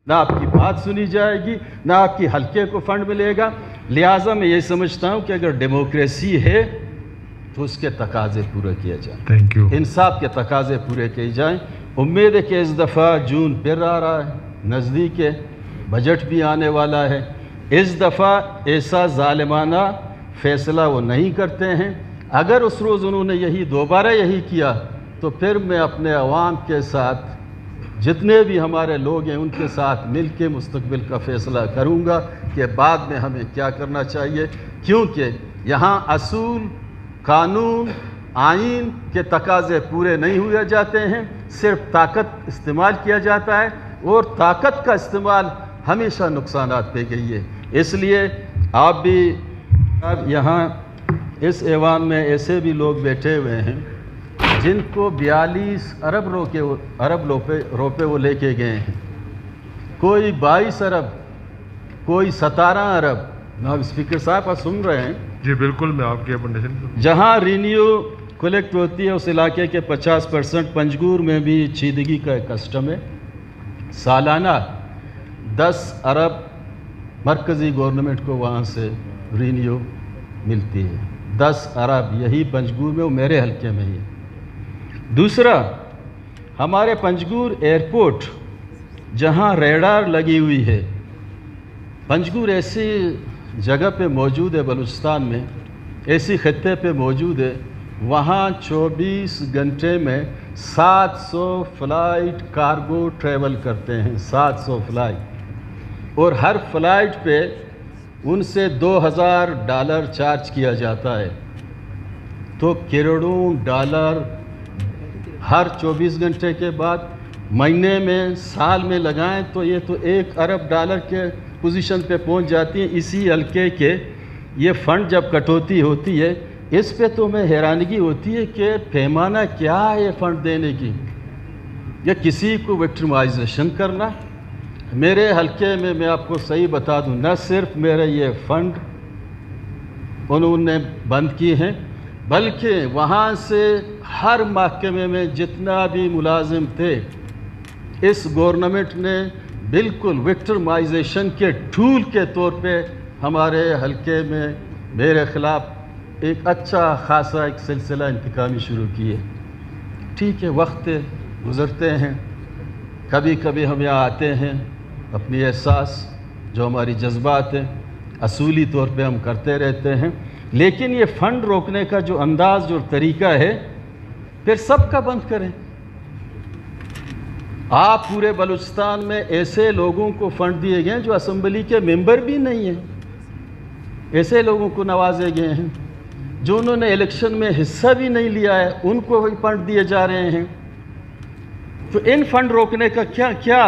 نہ آپ کی بات سنی جائے گی، نہ آپ کی حلقے کو فنڈ ملے گا۔ لہٰذا میں یہ سمجھتا ہوں کہ اگر ڈیموکریسی ہے تو اس کے تقاضے پورے کیے جائیں، انصاف کے تقاضے پورے کیے جائیں۔ امید ہے کہ اس دفعہ جون پھر آ رہا ہے، نزدیک ہے، بجٹ بھی آنے والا ہے، اس دفعہ ایسا ظالمانہ فیصلہ وہ نہیں کرتے ہیں۔ اگر اس روز انہوں نے دوبارہ یہی کیا تو پھر میں اپنے عوام کے ساتھ، جتنے بھی ہمارے لوگ ہیں ان کے ساتھ مل کے مستقبل کا فیصلہ کروں گا کہ بعد میں ہمیں کیا کرنا چاہیے، کیونکہ یہاں اصول، قانون، آئین کے تقاضے پورے نہیں ہوئے جاتے ہیں، صرف طاقت استعمال کیا جاتا ہے، اور طاقت کا استعمال ہمیشہ نقصانات پہ گئی ہے۔ اس لیے آپ بھی یہاں اس ایوان میں ایسے بھی لوگ بیٹھے ہوئے ہیں جن کو 42 ارب روپے وہ لے کے گئے ہیں، کوئی 22 ارب، کوئی 17 ارب۔ جناب اسپیکر صاحب آپ سن رہے ہیں؟ جی بالکل، میں آپ کی اپنڈیشن جہاں رینیو کلیکٹ ہوتی ہے اس علاقے کے 50% پنجگور میں بھی چیدگی کا ایک کسٹم ہے، سالانہ 10 ارب مرکزی گورنمنٹ کو وہاں سے رینیو ملتی ہے، 10 ارب یہی پنجگور میں، وہ میرے حلقے میں ہی ہے۔ دوسرا، ہمارے پنجگور ایئرپورٹ جہاں ریڈار لگی ہوئی ہے، پنجگور ایسی جگہ پہ موجود ہے بلوچستان میں، ایسی خطے پہ موجود ہے، وہاں 24 گھنٹے میں 700 فلائٹ کارگو ٹریول کرتے ہیں، 700 فلائٹ، اور ہر فلائٹ پہ ان سے $2000 چارج کیا جاتا ہے، تو کروڑوں ڈالر ہر 24 گھنٹے کے بعد، مہینے میں، سال میں لگائیں تو یہ تو $1 ارب کے پوزیشن پہ پہنچ جاتی ہیں۔ اسی حلقے کے یہ فنڈ جب کٹوتی ہوتی ہے، اس پہ تو میں حیرانگی ہوتی ہے کہ پیمانہ کیا ہے یہ فنڈ دینے کی، یا کسی کو وکٹمائزیشن کرنا۔ میرے حلقے میں آپ کو صحیح بتا دوں، نہ صرف میرے یہ فنڈ انہوں نے بند کیے ہیں، بلکہ وہاں سے ہر محکمے میں جتنا بھی ملازم تھے، اس گورنمنٹ نے بالکل وکٹمائزیشن کے ٹول کے طور پہ ہمارے حلقے میں میرے خلاف ایک اچھا خاصا ایک سلسلہ انتقامی شروع کیے۔ ٹھیک ہے، وقت گزرتے ہیں، کبھی کبھی ہم یہاں آتے ہیں، اپنی احساس جو ہماری جذبات ہیں اصولی طور پہ ہم کرتے رہتے ہیں، لیکن یہ فنڈ روکنے کا جو انداز، جو طریقہ ہے، پھر سب کا بند کریں۔ آپ پورے بلوچستان میں ایسے لوگوں کو فنڈ دیے گئے ہیں جو اسمبلی کے ممبر بھی نہیں ہیں، ایسے لوگوں کو نوازے گئے ہیں جو انہوں نے الیکشن میں حصہ بھی نہیں لیا ہے، ان کو بھی فنڈ دیے جا رہے ہیں۔ تو ان فنڈ روکنے کا کیا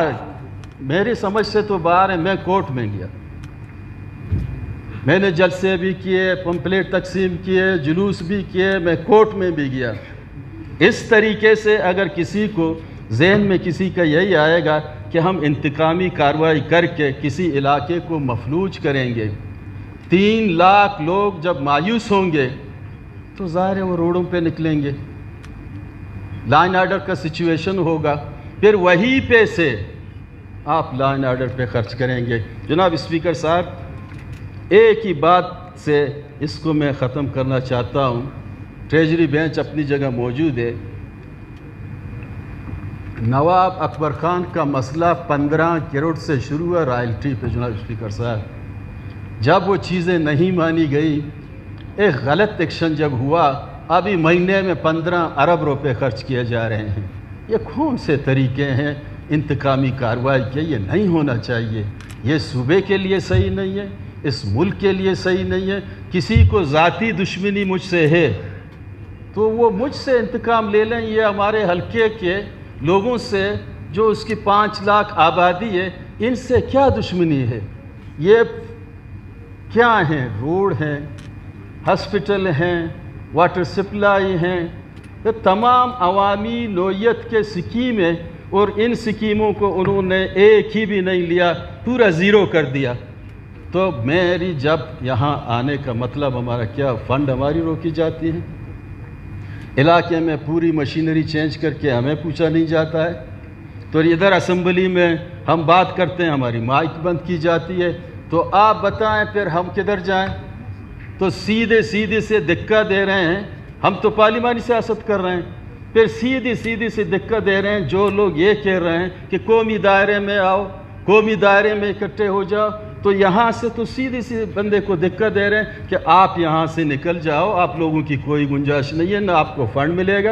میری سمجھ سے تو باہر ہے۔ میں کورٹ میں گیا، میں نے جلسے بھی کیے، پمپلیٹ تقسیم کیے، جلوس بھی کیے، میں کورٹ میں بھی گیا۔ اس طریقے سے اگر کسی کو ذہن میں کسی کا یہی آئے گا کہ ہم انتقامی کارروائی کر کے کسی علاقے کو مفلوج کریں گے، 3 لاکھ لوگ جب مایوس ہوں گے تو ظاہر ہے وہ روڈوں پہ نکلیں گے، لائن آرڈر کا سچویشن ہوگا، پھر وہی پیسے آپ لائن آرڈر پہ خرچ کریں گے۔ جناب اسپیکر صاحب، ایک ہی بات سے اس کو میں ختم کرنا چاہتا ہوں۔ ٹریجری بینچ اپنی جگہ موجود ہے۔ نواب اکبر خان کا مسئلہ 15 کروڑ سے شروع ہوا رائلٹی پہ۔ جناب اسپیکر صاحب، جب وہ چیزیں نہیں مانی گئی، ایک غلط ایکشن جب ہوا، ابھی مہینے میں 15 ارب روپے خرچ کیے جا رہے ہیں۔ یہ کون سے طریقے ہیں انتقامی کارروائی کے؟ یہ نہیں ہونا چاہیے، یہ صوبے کے لیے صحیح نہیں ہے، اس ملک کے لیے صحیح نہیں ہے۔ کسی کو ذاتی دشمنی مجھ سے ہے تو وہ مجھ سے انتقام لے لیں، یہ ہمارے حلقے کے لوگوں سے جو اس کی 5 لاکھ آبادی ہے، ان سے کیا دشمنی ہے؟ یہ کیا ہیں؟ روڈ ہیں، ہسپٹل ہیں، واٹر سپلائی ہیں، یہ تمام عوامی نوعیت کے سکیمیں، اور ان سکیموں کو انہوں نے ایک ہی بھی نہیں لیا، پورا زیرو کر دیا۔ تو میری جب یہاں آنے کا مطلب ہمارا کیا؟ فنڈ ہماری روکی جاتی ہے، علاقے میں پوری مشینری چینج کر کے ہمیں پوچھا نہیں جاتا ہے، تو ادھر اسمبلی میں ہم بات کرتے ہیں ہماری مائک بند کی جاتی ہے، تو آپ بتائیں پھر ہم کدھر جائیں؟ تو سیدھے سے دھکا دے رہے ہیں، ہم تو پارلیمانی سیاست کر رہے ہیں، پھر سیدھی سے دھکا دے رہے ہیں جو لوگ یہ کہہ رہے ہیں کہ قومی دائرے میں آؤ، قومی دائرے میں اکٹھے ہو جاؤ، تو یہاں سے تو سیدھی بندے کو دھکا دے رہے ہیں کہ آپ یہاں سے نکل جاؤ، آپ لوگوں کی کوئی گنجائش نہیں ہے، نہ آپ کو فنڈ ملے گا۔